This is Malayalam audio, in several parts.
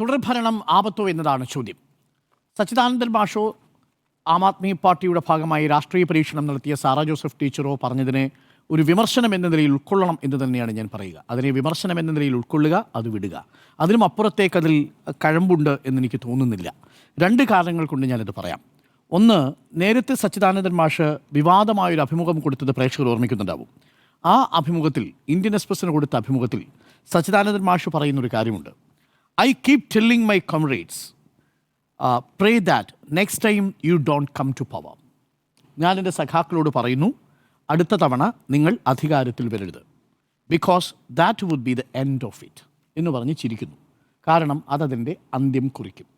തുടർഭരണം ആപത്തോ എന്നതാണ് ചോദ്യം. സച്ചിദാനന്ദൻ മാഷോ ആം ആദ്മി പാർട്ടിയുടെ ഭാഗമായി രാഷ്ട്രീയ പരീക്ഷണം നടത്തിയ സാറ ജോസഫ് ടീച്ചറോ പറഞ്ഞതിനെ ഒരു വിമർശനം എന്ന നിലയിൽ ഉൾക്കൊള്ളണം എന്ന് തന്നെയാണ് ഞാൻ പറയുക. അതിനെ വിമർശനം എന്ന നിലയിൽ ഉൾക്കൊള്ളുക, അത് വിടുക. അതിനും അപ്പുറത്തേക്ക് അതിൽ കഴമ്പുണ്ട് എന്നെനിക്ക് തോന്നുന്നില്ല. രണ്ട് കാരണങ്ങൾ കൊണ്ട് ഞാനത് പറയാം. ഒന്ന്, നേരത്തെ സച്ചിദാനന്ദൻ മാഷ് വിവാദമായൊരു അഭിമുഖം കൊടുത്തത് പ്രേക്ഷകർ ഓർമ്മിക്കുന്നുണ്ടാവും. ആ അഭിമുഖത്തിൽ, ഇന്ത്യൻ എക്സ്പ്രസിന് കൊടുത്ത അഭിമുഖത്തിൽ സച്ചിദാനന്ദൻ മാഷ് പറയുന്നൊരു കാര്യമുണ്ട്. I keep telling my comrades pray that next time you don't come to power. ഞാൻ എൻ്റെ സഖാക്കളോട് പറയുന്നു, അടുത്ത തവണ നിങ്ങൾ അധികാരത്തിൽ വരരുത്. Because that would be the end of it എന്ന് പറഞ്ഞ് ചിരിക്കുന്നു. കാരണം അതതിൻ്റെ അന്ത്യം കുറിക്കും.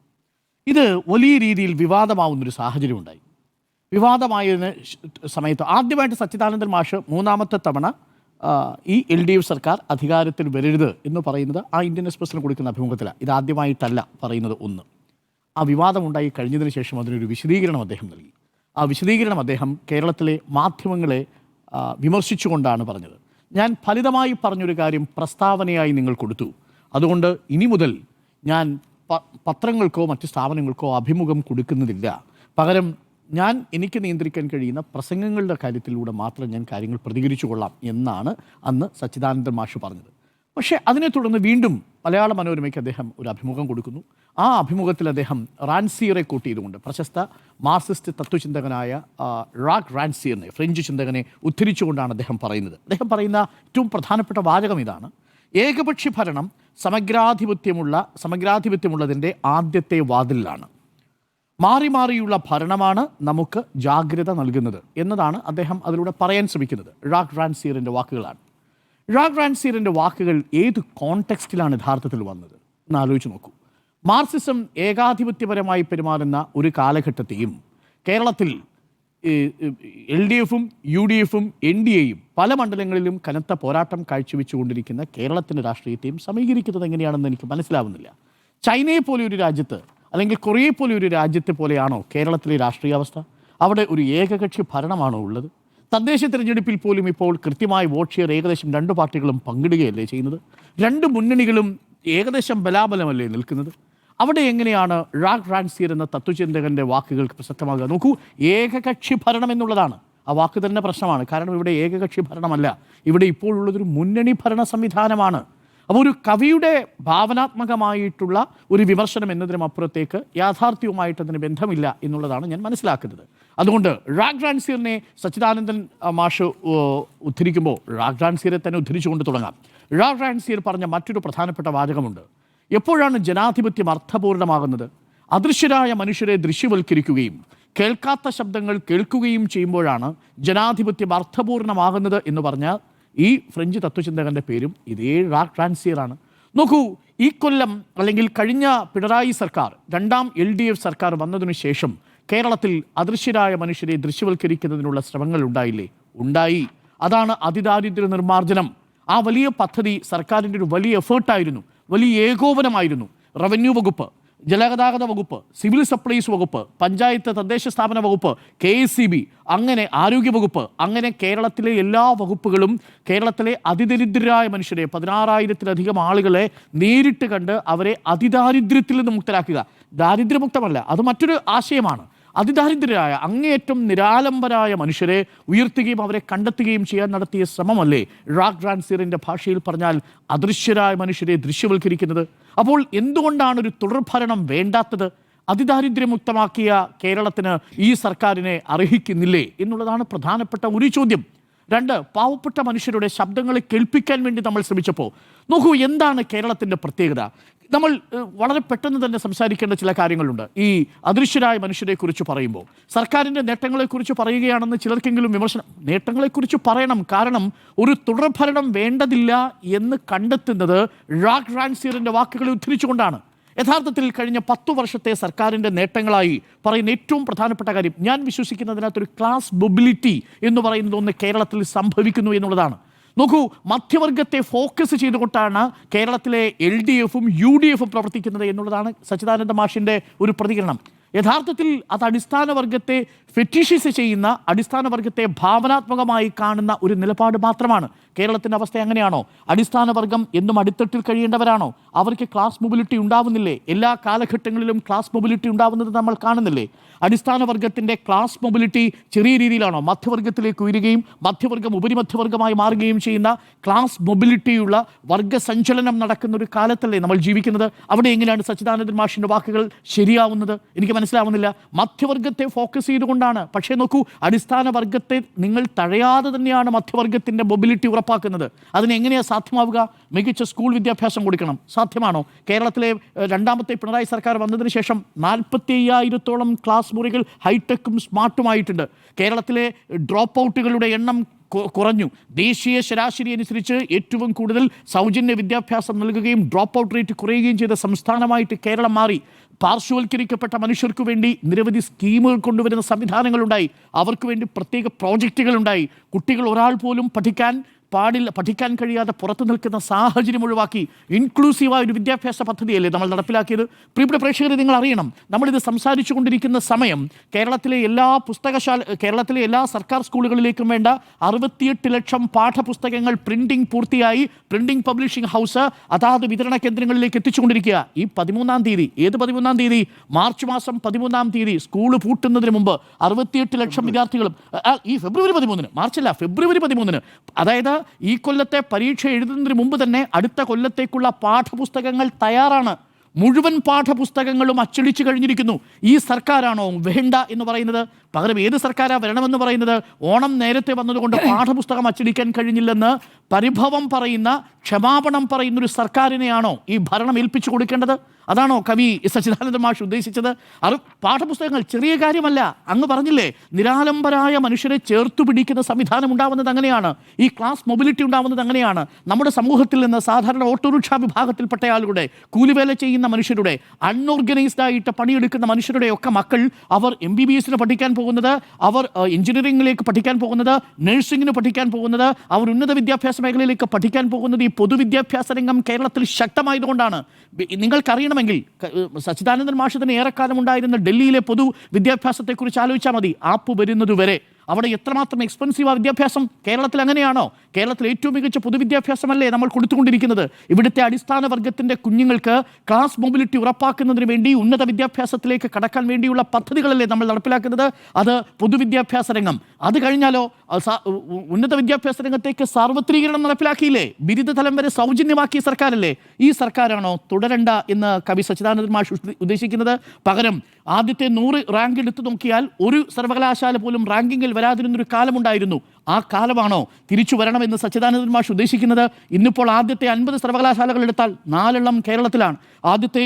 ഇത് വലിയ രീതിയിൽ വിവാദമാവുന്നൊരു സാഹചര്യം ഉണ്ടായി. വിവാദമായതിന് സമയത്ത് ആദ്യമായിട്ട് സച്ചിദാനന്ദൻ മാഷ് മൂന്നാമത്തെ തവണ ഈ LDF സർക്കാർ അധികാരത്തിൽ വരരുത് എന്ന് പറയുന്നത് ആ ഇന്ത്യൻ എക്സ്പ്രസിന് കൊടുക്കുന്ന അഭിമുഖത്തിലാണ്. ഇതാദ്യമായിട്ടല്ല പറയുന്നത്. ഒന്ന്, ആ വിവാദമുണ്ടായി കഴിഞ്ഞതിന് ശേഷം അതിനൊരു വിശദീകരണം അദ്ദേഹം നൽകി. ആ വിശദീകരണം അദ്ദേഹം കേരളത്തിലെ മാധ്യമങ്ങളെ വിമർശിച്ചുകൊണ്ടാണ് പറഞ്ഞത്. ഞാൻ ഫലിതമായി പറഞ്ഞൊരു കാര്യം പ്രസ്താവനയായി നിങ്ങൾ കൊടുത്തു. അതുകൊണ്ട് ഇനി മുതൽ ഞാൻ പത്രങ്ങൾക്കോ മറ്റ് സ്ഥാപനങ്ങൾക്കോ അഭിമുഖം കൊടുക്കുന്നതില്ല. പകരം ഞാൻ എനിക്ക് നിയന്ത്രിക്കാൻ കഴിയുന്ന പ്രസംഗങ്ങളുടെ കാര്യത്തിലൂടെ മാത്രം ഞാൻ കാര്യങ്ങൾ പ്രതികരിച്ചു കൊള്ളാം എന്നാണ് അന്ന് സച്ചിദാനന്ദൻ മാഷ് പറഞ്ഞത്. പക്ഷേ അതിനെ തുടർന്ന് വീണ്ടും മലയാള മനോരമയ്ക്ക് അദ്ദേഹം ഒരു അഭിമുഖം കൊടുക്കുന്നു. ആ അഭിമുഖത്തിൽ അദ്ദേഹം റാൻസിയറെ കോട്ട് ചെയ്തുകൊണ്ട്, പ്രശസ്ത മാർക്സിസ്റ്റ് തത്വചിന്തകനായ റാക് റാൻസിയറിനെ, ഫ്രഞ്ച് ചിന്തകനെ ഉദ്ധരിച്ചുകൊണ്ടാണ് അദ്ദേഹം പറയുന്നത്. അദ്ദേഹം പറയുന്ന ഏറ്റവും പ്രധാനപ്പെട്ട വാചകം ഇതാണ്: ഏകപക്ഷി ഭരണം സമഗ്രാധിപത്യമുള്ളതിൻ്റെ ആദ്യത്തെ വാതിലാണ്. മാറി മാറിയുള്ള ഭരണമാണ് നമുക്ക് ജാഗ്രത നൽകുന്നത് എന്നതാണ് അദ്ദേഹം അതിലൂടെ പറയാൻ ശ്രമിക്കുന്നത്. റാക് റാൻസിയറിൻ്റെ വാക്കുകളാണ്. റാക് റാൻസിയറിൻ്റെ വാക്കുകൾ ഏത് കോണ്ടെക്സ്റ്റിലാണ് യഥാർത്ഥത്തിൽ വന്നത് എന്ന് ആലോചിച്ച് നോക്കൂ. മാർക്സിസം ഏകാധിപത്യപരമായി പെരുമാറുന്ന ഒരു കാലഘട്ടത്തെയും കേരളത്തിൽ LDFും UDFും NDAയും പല മണ്ഡലങ്ങളിലും കനത്ത പോരാട്ടം കാഴ്ചവെച്ചുകൊണ്ടിരിക്കുന്ന കേരളത്തിൻ്റെ രാഷ്ട്രീയത്തെയും സമീകരിക്കുന്നത് എങ്ങനെയാണെന്ന് എനിക്ക് മനസ്സിലാവുന്നില്ല. ചൈനയെ പോലെ ഒരു രാജ്യത്ത്, അല്ലെങ്കിൽ കൊറിയയെ പോലെ ഒരു രാജ്യത്തെ പോലെയാണോ കേരളത്തിലെ രാഷ്ട്രീയാവസ്ഥ? അവിടെ ഒരു ഏകകക്ഷി ഭരണമാണോ ഉള്ളത്? തദ്ദേശ തിരഞ്ഞെടുപ്പിൽ പോലും ഇപ്പോൾ കൃത്യമായി വോട്ട് ഷെയർ ഏകദേശം രണ്ട് പാർട്ടികളും പങ്കിടുകയല്ലേ ചെയ്യുന്നത്? രണ്ട് മുന്നണികളും ഏകദേശം ബലാബലമല്ലേ നിൽക്കുന്നത്? അവിടെ എങ്ങനെയാണ് റാക് റാൻസിയർ എന്ന തത്വചിന്തകൻ്റെ വാക്കുകൾക്ക് പ്രസക്തമാകുക? നോക്കൂ, ഏകകക്ഷി ഭരണം എന്നുള്ളതാണ്. ആ വാക്ക് തന്നെ പ്രശ്നമാണ്. കാരണം ഇവിടെ ഏകകക്ഷി ഭരണമല്ല, ഇവിടെ ഇപ്പോഴുള്ളതൊരു മുന്നണി ഭരണ സംവിധാനമാണ്. അപ്പോൾ ഒരു കവിയുടെ ഭാവനാത്മകമായിട്ടുള്ള ഒരു വിമർശനം എന്നതിനും അപ്പുറത്തേക്ക് യാഥാർത്ഥ്യവുമായിട്ട് അതിന് ബന്ധമില്ല എന്നുള്ളതാണ് ഞാൻ മനസ്സിലാക്കുന്നത്. അതുകൊണ്ട് റാക് റാൻസിയറിനെ സച്ചിദാനന്ദൻ മാഷ് ഉദ്ധരിക്കുമ്പോൾ റാക് റാൻസിയറെ തന്നെ ഉദ്ധരിച്ചുകൊണ്ട് തുടങ്ങാം. റാക് റാൻസിയർ പറഞ്ഞ മറ്റൊരു പ്രധാനപ്പെട്ട വാചകമുണ്ട്: എപ്പോഴാണ് ജനാധിപത്യം അർത്ഥപൂർണമാകുന്നത്? അദൃശ്യരായ മനുഷ്യരെ ദൃശ്യവൽക്കരിക്കുകയും കേൾക്കാത്ത ശബ്ദങ്ങൾ കേൾക്കുകയും ചെയ്യുമ്പോഴാണ് ജനാധിപത്യം അർത്ഥപൂർണമാകുന്നത് എന്ന് പറഞ്ഞാൽ ഈ ഫ്രഞ്ച് തത്വചിന്തകൻ്റെ പേരും ഇതേ റാക് റാൻസിയറാണ്. നോക്കൂ, ഈ കൊല്ലം അല്ലെങ്കിൽ കഴിഞ്ഞ പിണറായി സർക്കാർ, രണ്ടാം LDF സർക്കാർ വന്നതിനു ശേഷം കേരളത്തിൽ അദൃശ്യരായ മനുഷ്യരെ ദൃശ്യവൽക്കരിക്കുന്നതിനുള്ള ശ്രമങ്ങൾ ഉണ്ടായില്ലേ? ഉണ്ടായി. അതാണ് അതിദാരിദ്ര്യ നിർമ്മാർജ്ജനം. ആ വലിയ പദ്ധതി സർക്കാരിൻ്റെ ഒരു വലിയ എഫേർട്ടായിരുന്നു, വലിയ ഏകോപനമായിരുന്നു. റവന്യൂ വകുപ്പ്, ജലഗതാഗത വകുപ്പ്, സിവിൽ സപ്ലൈസ് വകുപ്പ്, പഞ്ചായത്ത് തദ്ദേശ സ്ഥാപന വകുപ്പ്, KSEB, അങ്ങനെ ആരോഗ്യവകുപ്പ്, അങ്ങനെ കേരളത്തിലെ എല്ലാ വകുപ്പുകളും കേരളത്തിലെ അതിദരിദ്രരായ മനുഷ്യരെ 16,000-ലധികം ആളുകളെ നേരിട്ട് കണ്ട് അവരെ അതിദാരിദ്ര്യത്തിൽ നിന്ന് മുക്തരാക്കുക. ദാരിദ്ര്യമുക്തമല്ല, അത് മറ്റൊരു ആശയമാണ്. അതിദാരിദ്രരായ, അങ്ങേയറ്റം നിരാലംബരായ മനുഷ്യരെ ഉയർത്തുകയും അവരെ കണ്ടെത്തുകയും ചെയ്യാൻ നടത്തിയ ശ്രമമല്ലേ റാക് റാൻസിയറിൻ്റെ ഭാഷയിൽ പറഞ്ഞാൽ അദൃശ്യരായ മനുഷ്യരെ ദൃശ്യവൽക്കരിക്കുന്നത്? അപ്പോൾ എന്തുകൊണ്ടാണ് ഒരു തുടർഭരണം വേണ്ടാത്തത്? അതിദാരിദ്ര്യമുക്തമാക്കിയ കേരളത്തിന് ഈ സർക്കാരിനെ അർഹിക്കുന്നില്ലേ എന്നുള്ളതാണ് പ്രധാനപ്പെട്ട ഒരു ചോദ്യം. രണ്ട്, പാവപ്പെട്ട മനുഷ്യരുടെ ശബ്ദങ്ങളെ കേൾപ്പിക്കാൻ വേണ്ടി നമ്മൾ ശ്രമിച്ചപ്പോൾ നോക്കൂ, എന്താണ് കേരളത്തിൻ്റെ പ്രത്യേകത? നമ്മൾ വളരെ പെട്ടെന്ന് തന്നെ സംസാരിക്കേണ്ട ചില കാര്യങ്ങളുണ്ട്. ഈ അദൃശ്യരായ മനുഷ്യരെക്കുറിച്ച് പറയുമ്പോൾ സർക്കാരിൻ്റെ നേട്ടങ്ങളെക്കുറിച്ച് പറയുകയാണെന്ന് ചിലർക്കെങ്കിലും വിമർശനം. നേട്ടങ്ങളെക്കുറിച്ച് പറയണം, കാരണം ഒരു തുടർഭരണം വേണ്ടതില്ല എന്ന് കണ്ടെത്തുന്നത് റാക് റാൻസിയറിൻ്റെ വാക്കുകളെ ഉദ്ധരിച്ചുകൊണ്ടാണ്. യഥാർത്ഥത്തിൽ കഴിഞ്ഞ 10 വർഷത്തെ സർക്കാരിൻ്റെ നേട്ടങ്ങളായി പറയുന്ന ഏറ്റവും പ്രധാനപ്പെട്ട കാര്യം, ഞാൻ വിശ്വസിക്കുന്നതിനകത്തൊരു ക്ലാസ് മൊബിലിറ്റി എന്ന് പറയുന്നത് ഒന്ന് കേരളത്തിൽ സംഭവിക്കുന്നു എന്നുള്ളതാണ്. നോക്കൂ, മധ്യവർഗത്തെ ഫോക്കസ് ചെയ്തുകൊണ്ടാണ് കേരളത്തിലെ LDFും UDFും പ്രവർത്തിക്കുന്നത് എന്നുള്ളതാണ് സച്ചിദാനന്ദ മാഷിൻ്റെ ഒരു പ്രതികരണം. യഥാർത്ഥത്തിൽ അത് അടിസ്ഥാന വർഗത്തെ ഫെറ്റിഷിസ് ചെയ്യുന്ന, അടിസ്ഥാന വർഗത്തെ ഭാവനാത്മകമായി കാണുന്ന ഒരു നിലപാട് മാത്രമാണ്. കേരളത്തിൻ്റെ അവസ്ഥ അങ്ങനെയാണോ? അടിസ്ഥാന വർഗം എന്നും അടിത്തട്ടിൽ കഴിയേണ്ടവരാണോ? അവർക്ക് ക്ലാസ് മൊബിലിറ്റി ഉണ്ടാവുന്നില്ലേ? എല്ലാ കാലഘട്ടങ്ങളിലും ക്ലാസ് മൊബിലിറ്റി ഉണ്ടാവുന്നത് നമ്മൾ കാണുന്നില്ലേ? അടിസ്ഥാന വർഗത്തിൻ്റെ ക്ലാസ് മൊബിലിറ്റി ചെറിയ രീതിയിലാണോ? മധ്യവർഗത്തിലേക്ക് ഉയരുകയും മധ്യവർഗം ഉപരിമധ്യവർഗമായി മാറുകയും ചെയ്യുന്ന ക്ലാസ് മൊബിലിറ്റിയുള്ള വർഗസഞ്ചലനം നടക്കുന്ന ഒരു കാലത്തല്ലേ നമ്മൾ ജീവിക്കുന്നത്? അവിടെ എങ്ങനെയാണ് സച്ചിദാനന്ദൻ മാഷിൻ്റെ വാക്കുകൾ ശരിയാവുന്നത്? എനിക്ക് മനസ്സിലാവുന്നില്ല. മധ്യവർഗത്തെ ഫോക്കസ് ചെയ്തുകൊണ്ടാണ്. പക്ഷേ നോക്കൂ, അടിസ്ഥാന വർഗത്തെ നിങ്ങൾ തഴയാതെ തന്നെയാണ് മധ്യവർഗത്തിൻ്റെ മൊബിലിറ്റി ഉറപ്പാക്കുന്നത്. അതിനെങ്ങനെയാണ് സാധ്യമാവുക? മികച്ച സ്കൂൾ വിദ്യാഭ്യാസം കൊടുക്കണം. സാധ്യമാണോ? കേരളത്തിലെ രണ്ടാമത്തെ പിണറായി സർക്കാർ വന്നതിന് ശേഷം 45,000-ഓളം ക്ലാസ് മുറികൾ ഹൈടെക്കും സ്മാർട്ടുമായിട്ടുണ്ട്. കേരളത്തിലെ ഡ്രോപ്പ് ഔട്ടുകളുടെ എണ്ണം കുറഞ്ഞു. ദേശീയ ശരാശരി അനുസരിച്ച് ഏറ്റവും കൂടുതൽ സൗജന്യ വിദ്യാഭ്യാസം നൽകുകയും ഡ്രോപ്പ് ഔട്ട് റേറ്റ് കുറയുകയും ചെയ്ത സംസ്ഥാനമായിട്ട് കേരളം മാറി. പാർശ്വവൽക്കരിക്കപ്പെട്ട മനുഷ്യർക്ക് വേണ്ടി നിരവധി സ്കീമുകൾ കൊണ്ടുവരുന്ന സംവിധാനങ്ങളുണ്ടായി. അവർക്ക് വേണ്ടി പ്രത്യേക പ്രോജക്റ്റുകളുണ്ടായി. കുട്ടികൾ ഒരാൾ പോലും പഠിക്കാൻ കഴിയാതെ പുറത്തു നിൽക്കുന്ന സാഹചര്യം ഒഴിവാക്കി ഇൻക്ലൂസീവായ ഒരു വിദ്യാഭ്യാസ പദ്ധതിയല്ലേ നമ്മൾ നടപ്പിലാക്കിയത്? പ്രിയപ്പെട്ട പ്രേക്ഷകരെ, നിങ്ങൾ അറിയണം, നമ്മളിത് സംസാരിച്ചു കൊണ്ടിരിക്കുന്ന സമയം കേരളത്തിലെ എല്ലാ സർക്കാർ സ്കൂളുകളിലേക്കും വേണ്ട 68 ലക്ഷം പാഠപുസ്തകങ്ങൾ പ്രിന്റിംഗ് പൂർത്തിയായി പ്രിന്റിംഗ് പബ്ലിഷിംഗ് ഹൗസ് അതാത് വിതരണ കേന്ദ്രങ്ങളിലേക്ക് എത്തിച്ചുകൊണ്ടിരിക്കുക. ഈ 13-ാം തീയതി, ഏത് 13-ാം തീയതി? മാർച്ച് മാസം 13-ാം തീയതി സ്കൂൾ പൂട്ടുന്നതിന് മുമ്പ് 68 ലക്ഷം വിദ്യാർത്ഥികളും ഈ ഫെബ്രുവരി 13-ന്, മാർച്ചല്ല, ഫെബ്രുവരി 13-ന്, അതായത് ഈ കൊല്ലത്തെ പരീക്ഷ എഴുതുന്നതിന് മുമ്പ് തന്നെ അടുത്ത കൊല്ലത്തേക്കുള്ള പാഠപുസ്തകങ്ങൾ തയ്യാറാണ്. മുഴുവൻ പാഠപുസ്തകങ്ങളും അച്ചടിച്ചു കഴിഞ്ഞിരിക്കുന്നു. ഈ സർക്കാരാണോ വേണ്ട എന്ന് പറയുന്നത്? പകരം ഏത് സർക്കാരാണ് വരണമെന്ന് പറയുന്നത്? ഓണം നേരത്തെ വന്നതുകൊണ്ട് പാഠപുസ്തകം അച്ചടിക്കാൻ കഴിഞ്ഞില്ലെന്ന് പരിഭവം പറയുന്ന, ക്ഷമാപണം പറയുന്ന ഒരു സർക്കാരിനെയാണോ ഈ ഭരണം ഏൽപ്പിച്ചു കൊടുക്കേണ്ടത്? അതാണോ കവി സച്ചിദാനന്ദ മാഷ് ഉദ്ദേശിച്ചത്? പാഠപുസ്തകങ്ങൾ ചെറിയ കാര്യമല്ല. അങ്ങ് പറഞ്ഞില്ലേ, നിരാലംബരായ മനുഷ്യരെ ചേർത്തു പിടിക്കുന്ന സംവിധാനം ഉണ്ടാവുന്നത് അങ്ങനെയാണ്. ഈ ക്ലാസ് മൊബിലിറ്റി ഉണ്ടാവുന്നത് അങ്ങനെയാണ്. നമ്മുടെ സമൂഹത്തിൽ നിന്ന് സാധാരണ ഓട്ടോറിക്ഷ വിഭാഗത്തിൽപ്പെട്ട ആളുകളുടെ, കൂലിവേല ചെയ്യുന്ന മനുഷ്യരുടെ, അൺഓർഗനൈസ്ഡ് ആയിട്ട് പണിയെടുക്കുന്ന മനുഷ്യരുടെ ഒക്കെ മക്കൾ, അവർ MBBS പഠിക്കാൻ പോകുന്നത്, അവർ എഞ്ചിനീയറിംഗിലേക്ക് പഠിക്കാൻ പോകുന്നത്, നഴ്സിംഗിന് പഠിക്കാൻ പോകുന്നത്, അവർ ഉന്നത വിദ്യാഭ്യാസ മേഖലയിലേക്ക് പഠിക്കാൻ പോകുന്നത് ഈ പൊതുവിദ്യാഭ്യാസ രംഗം കേരളത്തിൽ ശക്തമായതുകൊണ്ടാണ്. നിങ്ങൾക്കറിയണമെങ്കിൽ സച്ചിദാനന്ദൻ മാഷ് തന്നെ ഏറെക്കാലം ഉണ്ടായിരുന്ന ഡൽഹിയിലെ പൊതുവിദ്യാഭ്യാസത്തെക്കുറിച്ച് ആലോചിച്ചാൽ മതി. ആപ്പ് വരുന്നതുവരെ അവിടെ എത്രമാത്രം എക്സ്പെൻസീവാണ് വിദ്യാഭ്യാസം? കേരളത്തിൽ അങ്ങനെയാണോ? കേരളത്തിൽ ഏറ്റവും മികച്ച പൊതുവിദ്യാഭ്യാസമല്ലേ നമ്മൾ കൊടുത്തുകൊണ്ടിരിക്കുന്നത്? ഇവിടുത്തെ അടിസ്ഥാന വർഗത്തിൻ്റെ കുഞ്ഞുങ്ങൾക്ക് ക്ലാസ് മൊബിലിറ്റി ഉറപ്പാക്കുന്നതിന് വേണ്ടി ഉന്നത വിദ്യാഭ്യാസത്തിലേക്ക് കടക്കാൻ വേണ്ടിയുള്ള പദ്ധതികളല്ലേ നമ്മൾ നടപ്പിലാക്കുന്നത്? അത് പൊതുവിദ്യാഭ്യാസ രംഗം. അത് കഴിഞ്ഞാലോ ഉന്നത വിദ്യാഭ്യാസ രംഗത്തേക്ക് സാർവത്രികരണം നടപ്പിലാക്കിയില്ലേ? ബിരുദതലം വരെ സൗജന്യമാക്കിയ സർക്കാരല്ലേ? ഈ സർക്കാരാണോ തുടരണ്ട എന്ന് കവി സച്ചിദാനന്ദൻ മാഷ് ഉദ്ദേശിക്കുന്നത്? പകരം ആദ്യത്തെ 100 റാങ്ക് എടുത്തു നോക്കിയാൽ ഒരു സർവകലാശാല പോലും റാങ്കിങ്ങിൽ വരാതിരുന്നൊരു കാലമുണ്ടായിരുന്നു. ആ കാലമാണോ തിരിച്ചു വരണമെന്ന് സച്ചിദാനന്ദൻ മാഷ് ഉദ്ദേശിക്കുന്നത്? ഇന്നിപ്പോൾ ആദ്യത്തെ 50 സർവകലാശാലകൾ എടുത്താൽ 4 എണ്ണം കേരളത്തിലാണ്. ആദ്യത്തെ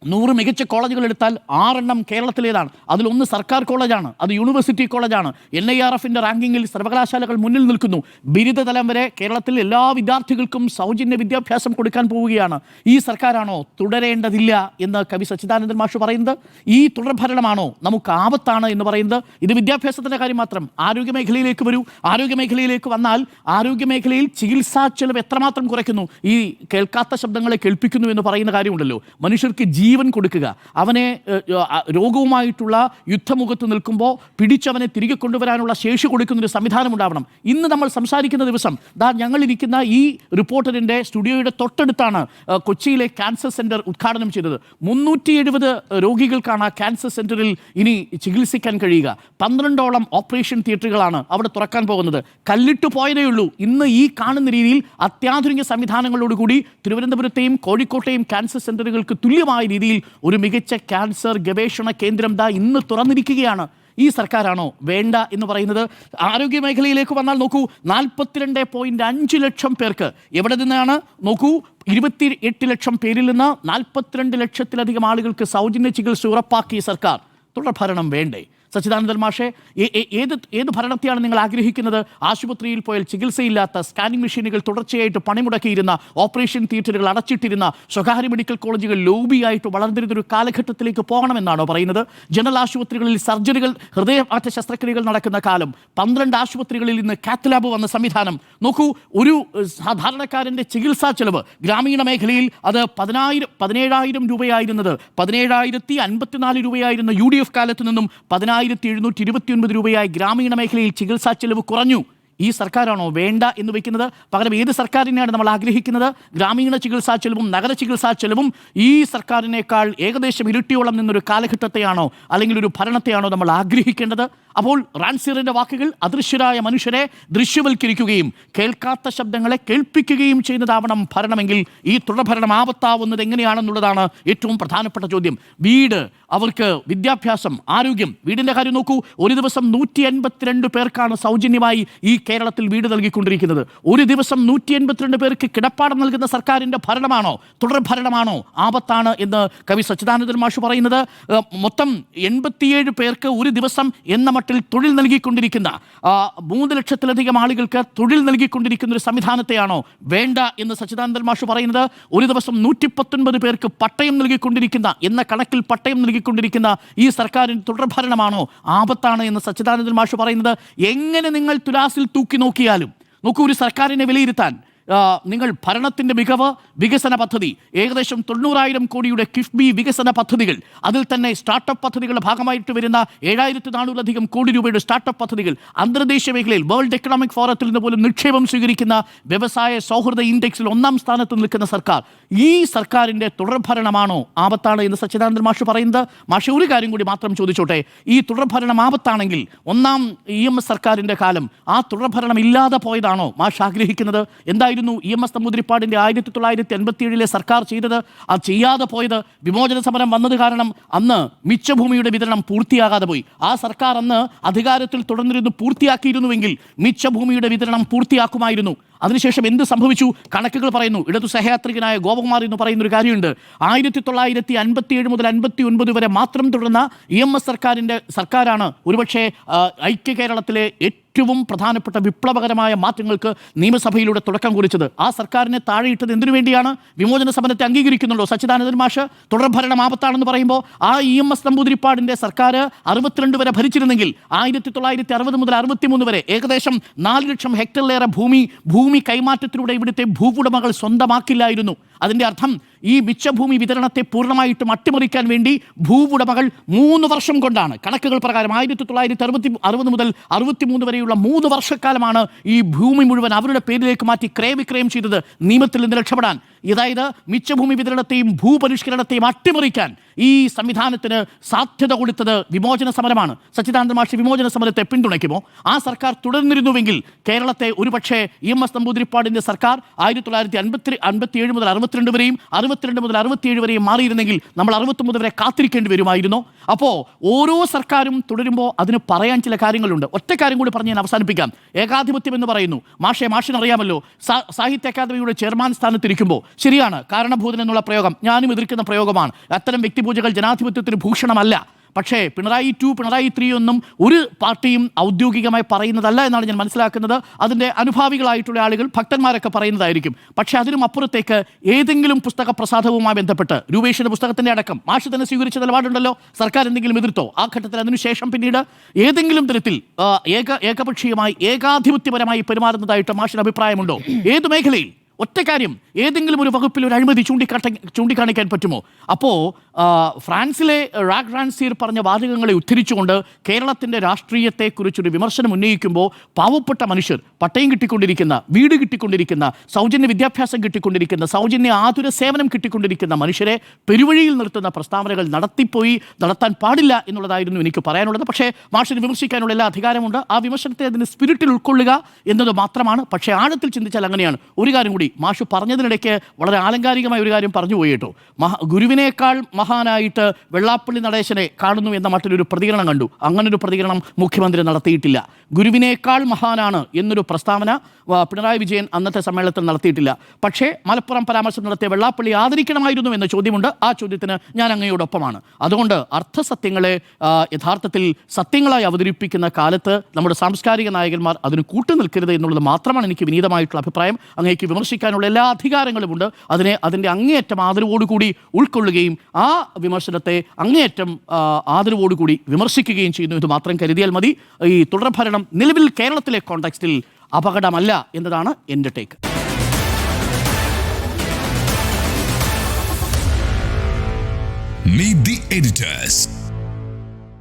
100 മികച്ച കോളേജുകൾ എടുത്താൽ 6 എണ്ണം കേരളത്തിലേതാണ്. അതിലൊന്ന് സർക്കാർ കോളേജാണ്, അത് യൂണിവേഴ്സിറ്റി കോളേജാണ്. NIRFൻ്റെ റാങ്കിങ്ങിൽ സർവകലാശാലകൾ മുന്നിൽ നിൽക്കുന്നു. ബിരുദതലം വരെ കേരളത്തിൽ എല്ലാ വിദ്യാർത്ഥികൾക്കും സൗജന്യ വിദ്യാഭ്യാസം കൊടുക്കാൻ പോവുകയാണ്. ഈ സർക്കാരാണോ തുടരേണ്ടതില്ല എന്ന് കവി സച്ചിദാനന്ദൻ മാഷ് പറയുന്നത്? ഈ തുടർഭരണമാണോ നമുക്ക് ആപത്താണ് എന്ന് പറയുന്നത്? ഇത് വിദ്യാഭ്യാസത്തിൻ്റെ കാര്യം മാത്രം. ആരോഗ്യമേഖലയിലേക്ക് വരൂ. ആരോഗ്യമേഖലയിലേക്ക് വന്നാൽ ആരോഗ്യമേഖലയിൽ ചികിത്സാ ചെലവ് എത്രമാത്രം കുറയ്ക്കുന്നു? ഈ കേൾക്കാത്ത ശബ്ദങ്ങളെ കേൾപ്പിക്കുന്നു എന്ന് പറയുന്ന കാര്യമുണ്ടല്ലോ. മനുഷ്യർക്ക് ജീവൻ കൊടുക്കുക, അവനെ രോഗവുമായിട്ടുള്ള യുദ്ധമുഖത്ത് നിൽക്കുമ്പോൾ പിടിച്ചവനെ തിരികെ കൊണ്ടുവരാനുള്ള ശേഷി കൊടുക്കുന്നൊരു സംവിധാനം ഉണ്ടാവണം. ഇന്ന് നമ്മൾ സംസാരിക്കുന്ന ദിവസം ഞങ്ങളിരിക്കുന്ന ഈ റിപ്പോർട്ടറിൻ്റെ സ്റ്റുഡിയോയുടെ തൊട്ടടുത്താണ് കൊച്ചിയിലെ ക്യാൻസർ സെൻറ്റർ ഉദ്ഘാടനം ചെയ്തത്. 370 രോഗികൾക്കാണ് ആ ക്യാൻസർ സെൻറ്ററിൽ ഇനി ചികിത്സിക്കാൻ കഴിയുക. 12ഓളം ഓപ്പറേഷൻ തിയേറ്ററുകളാണ് അവിടെ തുറക്കാൻ പോകുന്നത്. കല്ലിട്ടു പോയതേ ഉള്ളൂ. ഇന്ന് ഈ കാണുന്ന രീതിയിൽ അത്യാധുനിക സംവിധാനങ്ങളോടുകൂടി തിരുവനന്തപുരത്തെയും കോഴിക്കോട്ടെയും ക്യാൻസർ സെൻറ്ററുകൾക്ക് തുല്യമായ രീതിയിൽ ഒരു മികച്ച ക്യാൻസർ ഗവേഷണ കേന്ദ്രം ഇന്ന് തുറന്നിരിക്കുകയാണ്. ഈ സർക്കാരാണോ വേണ്ട എന്ന് പറയുന്നത്? ആരോഗ്യ മേഖലയിലേക്ക് വന്നാൽ നോക്കൂ, 42.5 ലക്ഷം പേർക്ക് എവിടെ നിന്നാണ് നോക്കൂ, 28 ലക്ഷം പേരിൽ നിന്ന് 42 ലക്ഷത്തിലധികം ആളുകൾക്ക് സൗജന്യ ചികിത്സ ഉറപ്പാക്കിയ സർക്കാർ. തുടർഭരണം വേണ്ടേ? സച്ചിദാനന്ദൻ മാഷെ, ഏത് ഭരണത്തെയാണ് നിങ്ങൾ ആഗ്രഹിക്കുന്നത്? ആശുപത്രിയിൽ പോയാൽ ചികിത്സയില്ലാത്ത, സ്കാനിംഗ് മെഷീനുകൾ തുടർച്ചയായിട്ട് പണിമുടക്കിയിരുന്ന, ഓപ്പറേഷൻ തിയേറ്ററുകൾ അടച്ചിട്ടിരുന്ന, സ്വകാര്യ മെഡിക്കൽ കോളേജുകൾ ലോബിയായിട്ട് വളർന്നിരുന്നൊരു കാലഘട്ടത്തിലേക്ക് പോകണമെന്നാണോ പറയുന്നത്? ജനറൽ ആശുപത്രികളിൽ സർജറികൾ, ഹൃദയമാറ്റ ശസ്ത്രക്രിയകൾ നടക്കുന്ന കാലം, 12 ആശുപത്രികളിൽ ഇന്ന് കാത്ത് ലാബ് വന്ന സംവിധാനം. നോക്കൂ, ഒരു സാധാരണക്കാരൻ്റെ ചികിത്സാ ചെലവ് ഗ്രാമീണ മേഖലയിൽ അത് 17,000 രൂപയായിരുന്നത് 17,054 രൂപയായിരുന്ന UDF കാലത്ത് നിന്നും 10,729 രൂപയായി ഗ്രാമീണ മേഖലയിൽ ചികിത്സാ ചെലവ് കുറഞ്ഞു. ഈ സർക്കാരാണോ വേണ്ട എന്ന് വെക്കുന്നത്? പകരം ഏത് സർക്കാരിനെയാണ് നമ്മൾ ആഗ്രഹിക്കുന്നത്? ഗ്രാമീണ ചികിത്സാ ചെലവും നഗര ചികിത്സാ ചെലവും ഈ സർക്കാരിനേക്കാൾ ഏകദേശം ഇരട്ടിയോളം നിന്നൊരു കാലഘട്ടത്തെയാണോ അല്ലെങ്കിൽ ഒരു ഭരണത്തെയാണോ നമ്മൾ ആഗ്രഹിക്കേണ്ടത്? അപ്പോൾ റാൻസിയറിന്റെ വാക്കുകൾ അദൃശ്യരായ മനുഷ്യരെ ദൃശ്യവൽക്കരിക്കുകയും കേൾക്കാത്ത ശബ്ദങ്ങളെ കേൾപ്പിക്കുകയും ചെയ്യുന്നതാവണം ഭരണമെങ്കിൽ ഈ തുടർഭരണം ആപത്താവുന്നത് എങ്ങനെയാണെന്നുള്ളതാണ് ഏറ്റവും പ്രധാനപ്പെട്ട ചോദ്യം. വീട്, അവർക്ക് വിദ്യാഭ്യാസം, ആരോഗ്യം. വീടിന്റെ കാര്യം നോക്കൂ. ഒരു ദിവസം 182 പേർക്കാണ് സൗജന്യമായി ഈ കേരളത്തിൽ വീട് നൽകിക്കൊണ്ടിരിക്കുന്നത്. ഒരു ദിവസം 182 പേർക്ക് കിടപ്പാടം നൽകുന്ന സർക്കാരിന്റെ ഭരണമാണോ, തുടർഭരണമാണോ ആപത്താണ് എന്ന് കവി സച്ചിദാനന്ദൻ മാഷ് പറയുന്നത്? മൊത്തം 87 പേർക്ക് ഒരു ദിവസം എന്ന മട്ടിൽ തൊഴിൽ നൽകിക്കൊണ്ടിരിക്കുന്ന 3 ലക്ഷത്തിലധികം ആളുകൾക്ക് തൊഴിൽ നൽകിക്കൊണ്ടിരിക്കുന്ന ഒരു സംവിധാനത്തെയാണോ വേണ്ട എന്ന് സച്ചിദാനന്ദൻ മാഷ് പറയുന്നത്? ഒരു ദിവസം 119 പേർക്ക് പട്ടയം നൽകിക്കൊണ്ടിരിക്കുന്ന എന്ന കണക്കിൽ പട്ടയം നൽകിക്കൊണ്ടിരിക്കുന്ന ഈ സർക്കാരിന് തുടർഭരണമാണോ ആപത്താണ് എന്ന് സച്ചിദാനന്ദൻ മാഷ് പറയുന്നത്? എങ്ങനെ നിങ്ങൾ തുലാസിൽ തൂക്കി നോക്കിയാലും നോക്കൂ, ഒരു സർക്കാരിനെ വിലയിരുത്താൻ നിങ്ങൾ ഭരണത്തിൻ്റെ മികവ്, വികസന പദ്ധതി, ഏകദേശം 90,000 കോടിയുടെ കിഫ്ബി വികസന പദ്ധതികൾ, അതിൽ തന്നെ സ്റ്റാർട്ടപ്പ് പദ്ധതികളുടെ ഭാഗമായിട്ട് വരുന്ന 7,400 കോടി രൂപയുടെ സ്റ്റാർട്ടപ്പ് പദ്ധതികൾ, അന്തർദേശീയ മേഖലയിൽ വേൾഡ് എക്കണോമിക് ഫോറത്തിൽ നിന്ന് പോലും നിക്ഷേപം സ്വീകരിക്കുന്ന വ്യവസായ സൗഹൃദ ഇൻഡെക്സിൽ 1ാം സ്ഥാനത്ത് നിൽക്കുന്ന സർക്കാർ, ഈ സർക്കാരിൻ്റെ തുടർഭരണമാണോ ആപത്താണ് എന്ന് സച്ചിദാനന്ദൻ മാഷ് പറയുന്നത്? മാഷ് ഒരു കാര്യം കൂടി മാത്രം ചോദിച്ചോട്ടെ. ഈ തുടർഭരണം ആപത്താണെങ്കിൽ 1ാം EMS സർക്കാരിൻ്റെ കാലം ആ തുടർഭരണം ഇല്ലാതെ പോയതാണോ മാഷ് ആഗ്രഹിക്കുന്നത്? എന്തായാലും EMS നമ്പൂതിരിപ്പാടിന്റെ 1987 സർക്കാർ ചെയ്തത്, അത് ചെയ്യാതെ പോയത് വിമോചന സമരം വന്നത് കാരണം അന്ന് മിച്ചഭൂമിയുടെ വിതരണം പൂർത്തിയാകാതെ പോയി. ആ സർക്കാർ അന്ന് അധികാരത്തിൽ തുടർന്നിരുന്നു പൂർത്തിയാക്കിയിരുന്നുവെങ്കിൽ മിച്ചഭൂമിയുടെ വിതരണം പൂർത്തിയാക്കുമായിരുന്നു. അതിനുശേഷം എന്ത് സംഭവിച്ചു? കണക്കുകൾ പറയുന്നു. ഇടതു സഹയാത്രികനായ ഗോപകുമാർ എന്ന് പറയുന്ന ഒരു കാര്യമുണ്ട്. 1957 മുതൽ 59 വരെ മാത്രം തുടർന്ന EMS സർക്കാരാണ് ഒരുപക്ഷെ ഐക്യ കേരളത്തിലെ ഏറ്റവും പ്രധാനപ്പെട്ട വിപ്ലവകരമായ മാറ്റങ്ങൾക്ക് നിയമസഭയിലൂടെ തുടക്കം കുറിച്ചത്. ആ സർക്കാരിനെ താഴെയിട്ടത് എന്തിനു വേണ്ടിയാണ്? വിമോചന സമരത്തെ അംഗീകരിക്കുന്നുണ്ടോ സച്ചിദാനന്ദൻ മാഷ്? തുടർഭരണം ആപത്താണെന്ന് പറയുമ്പോൾ ആ EMS നമ്പൂതിരിപ്പാടിന്റെ സർക്കാർ 62 വരെ ഭരിച്ചിരുന്നെങ്കിൽ 1960 മുതൽ 63 വരെ ഏകദേശം 4 ലക്ഷം ഹെക്ടറിലേറെ ഭൂമി കൈമാറ്റത്തിലൂടെ ഇവിടുത്തെ ഭൂവുടമകൾ സ്വന്തമാക്കില്ലായിരുന്നു. അതിൻ്റെ അർത്ഥം ഈ മിച്ചഭൂമി വിതരണത്തെ പൂർണ്ണമായിട്ടും അട്ടിമറിക്കാൻ വേണ്ടി ഭൂവുടമകൾ 3 വർഷം കൊണ്ടാണ്, കണക്കുകൾ പ്രകാരം 1960 മുതൽ 63 വരെയുള്ള 3 വർഷക്കാലമാണ് ഈ ഭൂമി മുഴുവൻ അവരുടെ പേരിലേക്ക് മാറ്റി ക്രയവിക്രയം ചെയ്തത് നിയമത്തിൽ നിന്ന് രക്ഷപ്പെടാൻ. അതായത് മിച്ചഭൂമി വിതരണത്തെയും ഭൂപരിഷ്കരണത്തെയും അട്ടിമറിക്കാൻ ഈ സംവിധാനത്തിന് സാധ്യത കൊടുത്തത് വിമോചന സമരമാണ്. സച്ചിദാനന്ദ മാഷ് വിമോചന സമരത്തെ പിന്തുണയ്ക്കുമോ? ആ സർക്കാർ തുടർന്നിരുന്നുവെങ്കിൽ കേരളത്തെ ഒരുപക്ഷെ EMS നമ്പൂതിരിപ്പാടിൻ്റെ സർക്കാർ 1957 മുതൽ 62 വരെയും 62 മുതൽ 67 വരെയും മാറിയിരുന്നെങ്കിൽ നമ്മൾ 69 വരെ കാത്തിരിക്കേണ്ടി വരുമായിരുന്നു. അപ്പോൾ ഓരോ സർക്കാരും തുടരുമ്പോൾ അതിന് പറയാൻ ചില കാര്യങ്ങളുണ്ട്. ഒറ്റ കാര്യം കൂടി പറഞ്ഞ് ഞാൻ അവസാനിപ്പിക്കാം. ഏകാധിപത്യം എന്ന് പറയുന്നു. മാഷിനറിയാമല്ലോ, സാഹിത്യ അക്കാദമിയുടെ ചെയർമാൻ സ്ഥാനത്തിരിക്കുമ്പോൾ ശരിയാണ്, കാരണഭൂതൻ എന്നുള്ള പ്രയോഗം ഞാനും എതിർക്കുന്ന പ്രയോഗമാണ്. അത്തരം വ്യക്തിപൂജകൾ ജനാധിപത്യത്തിന് ഭൂഷണമല്ല. പക്ഷേ പിണറായി 2, പിണറായി 3 ഒന്നും ഒരു പാർട്ടിയും ഔദ്യോഗികമായി പറയുന്നതല്ല എന്നാണ് ഞാൻ മനസ്സിലാക്കുന്നത്. അതിൻ്റെ അനുഭാവികളായിട്ടുള്ള ആളുകൾ, ഭക്തന്മാരൊക്കെ പറയുന്നതായിരിക്കും. പക്ഷേ അതിനും അപ്പുറത്തേക്ക് ഏതെങ്കിലും പുസ്തക പ്രസാധവുമായി ബന്ധപ്പെട്ട് രൂപേഷിൻ്റെ പുസ്തകത്തിൻ്റെ അടക്കം മാഷ് തന്നെ സ്വീകരിച്ച നിലപാടുണ്ടല്ലോ. സർക്കാർ എന്തെങ്കിലും എതിർത്തോ ആ ഘട്ടത്തിൽ? അതിനുശേഷം പിന്നീട് ഏതെങ്കിലും തരത്തിൽ ഏകപക്ഷീയമായി ഏകാധിപത്യപരമായി പെരുമാറുന്നതായിട്ട് മാഷിന് അഭിപ്രായമുണ്ടോ? ഏത് മേഖലയിൽ? ഒറ്റ കാര്യം, ഏതെങ്കിലും ഒരു വകുപ്പിൽ ഒരു അഴിമതി ചൂണ്ടിക്കാണിക്കാൻ പറ്റുമോ? അപ്പോൾ ഫ്രാൻസിലെ റാഗ് റാൻസിയർ പറഞ്ഞ വാചകങ്ങളെ ഉദ്ധരിച്ചുകൊണ്ട് കേരളത്തിൻ്റെ രാഷ്ട്രീയത്തെക്കുറിച്ചൊരു വിമർശനം ഉന്നയിക്കുമ്പോൾ പാവപ്പെട്ട മനുഷ്യർ, പട്ടയം കിട്ടിക്കൊണ്ടിരിക്കുന്ന, വീട് കിട്ടിക്കൊണ്ടിരിക്കുന്ന, സൗജന്യ വിദ്യാഭ്യാസം കിട്ടിക്കൊണ്ടിരിക്കുന്ന, സൗജന്യ ആതുര സേവനം കിട്ടിക്കൊണ്ടിരിക്കുന്ന മനുഷ്യരെ പെരുവഴിയിൽ നിർത്തുന്ന പ്രസ്താവനകൾ നടത്താൻ പാടില്ല എന്നുള്ളതായിരുന്നു എനിക്ക് പറയാനുള്ളത്. പക്ഷേ മാഷിന് വിമർശിക്കാനുള്ള എല്ലാ അധികാരമുണ്ട്. ആ വിമർശനത്തെ അതിന് സ്പിരിറ്റിൽ ഉൾക്കൊള്ളുക എന്നത് മാത്രമാണ്. പക്ഷേ ആഴത്തിൽ ചിന്തിച്ചാൽ അങ്ങനെയാണ്. ഒരു കാര്യം കൂടി, മാഷ് പറഞ്ഞതിനിടയ്ക്ക് വളരെ ആലങ്കാരികമായ ഒരു കാര്യം പറഞ്ഞു പോയി കേട്ടോ. ഗുരുവിനേക്കാൾ മഹാനായിട്ട് വെള്ളാപ്പള്ളി നടേശനെ കാണുന്നു എന്ന മറ്റൊരു പ്രതികരണം കണ്ടു. അങ്ങനൊരു പ്രതികരണം മുഖ്യമന്ത്രി നടത്തിയിട്ടില്ല. ഗുരുവിനേക്കാൾ മഹാനാണ് എന്നൊരു പ്രസ്താവന പിണറായി വിജയൻ അന്നത്തെ സമ്മേളനത്തിൽ നടത്തിയിട്ടില്ല. പക്ഷേ മലപ്പുറം പരാമർശം നടത്തിയ വെള്ളാപ്പള്ളി ആദരിക്കണമായിരുന്നു എന്ന ചോദ്യമുണ്ട്. ആ ചോദ്യത്തിന് ഞാൻ അങ്ങയോടൊപ്പമാണ്. അതുകൊണ്ട് അർത്ഥസത്യങ്ങളെ യഥാർത്ഥത്തിൽ സത്യങ്ങളായി അവതരിപ്പിക്കുന്ന കാലത്ത് നമ്മുടെ സാംസ്കാരിക നായകന്മാർ അതിന് കൂട്ടുനിൽക്കരുത് എന്നുള്ളത് മാത്രമാണ് എനിക്ക് വിനീതമായിട്ടുള്ള അഭിപ്രായം. അങ്ങേക്ക് വിമർശിക്കാനുള്ള എല്ലാ അധികാരങ്ങളുമുണ്ട്. അതിൻ്റെ അങ്ങേയറ്റം ആദരവോടുകൂടി ഉൾക്കൊള്ളുകയും ആ വിമർശനത്തെ അങ്ങേയറ്റം ആദരവോടുകൂടി വിമർശിക്കുകയും ചെയ്യുന്നു. ഇത് മാത്രം കരുതിയാൽ മതി. ഈ തുടർഭരണം നിലവിൽ കേരളത്തിലെ കോണ്ടെക്സ്റ്റിൽ അപകടമല്ല എന്നതാണ് എൻ്റെ ടേക്ക്. Meet the editors.